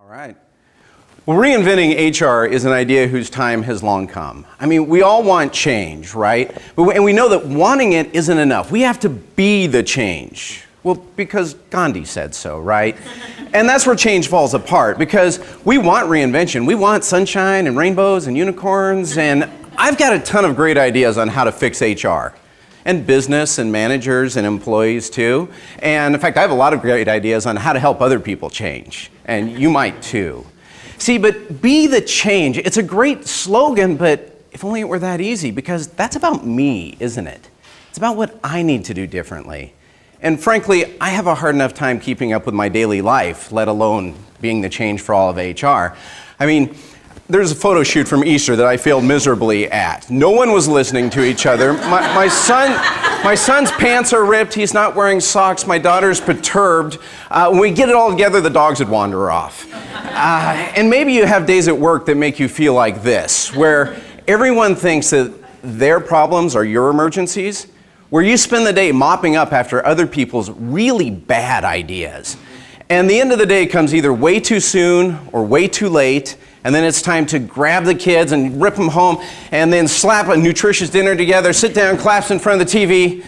All right. Well, reinventing HR is an idea whose time has long come. I mean, we all want change, right? And we know that wanting it isn't enough. We have to be the change. Well, because Gandhi said so, right? And that's where change falls apart, because we want reinvention. We want sunshine and rainbows and unicorns, and I've got a ton of great ideas on how to fix HR. And business and managers and employees too. And in fact, I have a lot of great ideas on how to help other people change. And you might too. See, but be the change. It's a great slogan, but if only it were that easy, because that's about me, isn't it? It's about what I need to do differently. And frankly, I have a hard enough time keeping up with my daily life, let alone being the change for all of HR. I mean, there's a photo shoot from Easter that I failed miserably at. No one was listening to each other. My son's pants are ripped. He's not wearing socks. My daughter's perturbed. When we get it all together, the dogs would wander off. And maybe you have days at work that make you feel like this, where everyone thinks that their problems are your emergencies, where you spend the day mopping up after other people's really bad ideas. And the end of the day comes either way too soon or way too late, and then it's time to grab the kids and rip them home and then slap a nutritious dinner together, sit down, collapse in front of the TV.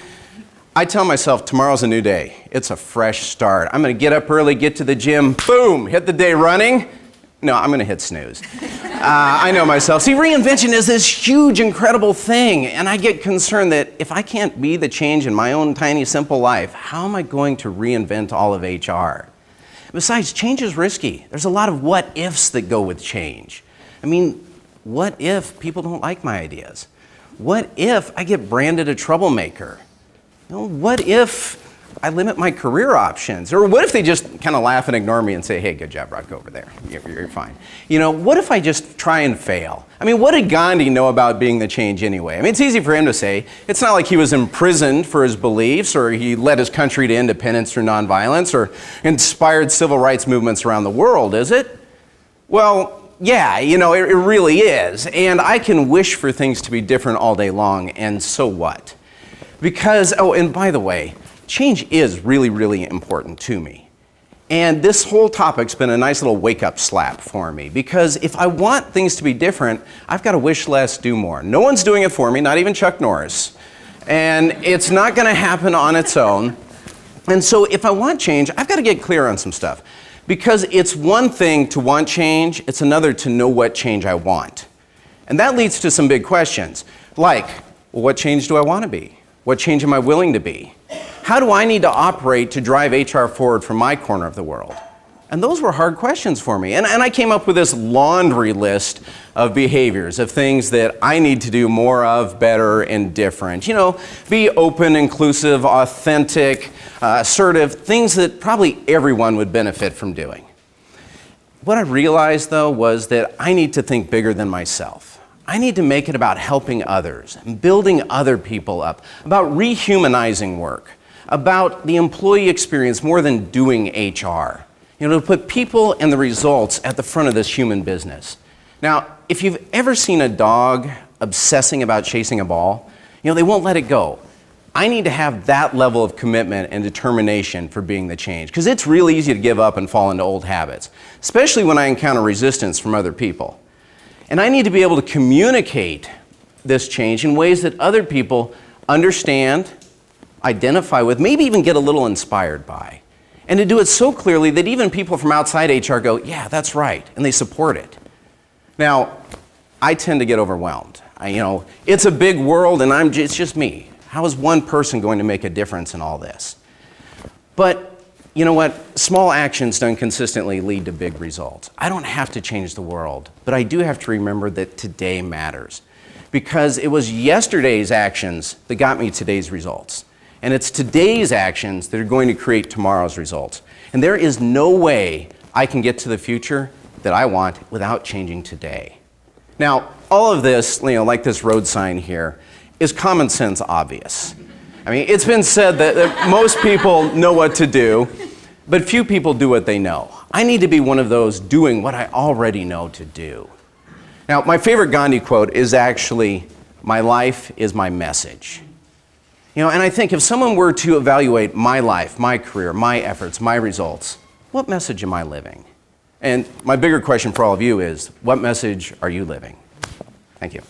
I tell myself tomorrow's a new day. It's a fresh start. I'm gonna get up early, get to the gym, boom, hit the day running. No, I'm gonna hit snooze. I know myself. See, reinvention is this huge, incredible thing, and I get concerned that if I can't be the change in my own tiny, simple life, how am I going to reinvent all of HR? Besides, change is risky. There's a lot of what-ifs that go with change. I mean, what if people don't like my ideas? What if I get branded a troublemaker? You know, what if I limit my career options? Or what if they just kind of laugh and ignore me and say, hey, good job, Broc, go over there. You're fine. You know, what if I just try and fail? I mean, what did Gandhi know about being the change anyway? I mean, it's easy for him to say. It's not like he was imprisoned for his beliefs, or he led his country to independence through nonviolence, or inspired civil rights movements around the world, is it? Well, yeah, you know, it really is. And I can wish for things to be different all day long, and so what? Because, oh, and by the way, change is really, really important to me. And this whole topic's been a nice little wake-up slap for me, because if I want things to be different, I've got to wish less, do more. No one's doing it for me, not even Chuck Norris. And it's not going to happen on its own. And so if I want change, I've got to get clear on some stuff. Because it's one thing to want change, it's another to know what change I want. And that leads to some big questions, like, well, what change do I want to be? What change am I willing to be? How do I need to operate to drive HR forward from my corner of the world? And those were hard questions for me. And I came up with this laundry list of behaviors, of things that I need to do more of, better, and different. You know, be open, inclusive, authentic, assertive, things that probably everyone would benefit from doing. What I realized, though, was that I need to think bigger than myself. I need to make it about helping others, and building other people up, about rehumanizing work, about the employee experience more than doing HR. You know, to put people and the results at the front of this human business. Now, if you've ever seen a dog obsessing about chasing a ball, you know, they won't let it go. I need to have that level of commitment and determination for being the change, because it's real easy to give up and fall into old habits, especially when I encounter resistance from other people. And I need to be able to communicate this change in ways that other people understand, identify with, maybe even get a little inspired by. And to do it so clearly that even people from outside HR go, yeah, that's right, and they support it. Now, I tend to get overwhelmed. It's a big world and it's just me. How is one person going to make a difference in all this? But you know what? Small actions done consistently lead to big results. I don't have to change the world, but I do have to remember that today matters. Because it was yesterday's actions that got me today's results. And it's today's actions that are going to create tomorrow's results. And there is no way I can get to the future that I want without changing today. Now, all of this, like this road sign here, is common sense obvious. I mean, it's been said that most people know what to do, but few people do what they know. I need to be one of those doing what I already know to do. Now, my favorite Gandhi quote is actually, "My life is my message." And I think if someone were to evaluate my life, my career, my efforts, my results, what message am I living? And my bigger question for all of you is, what message are you living? Thank you.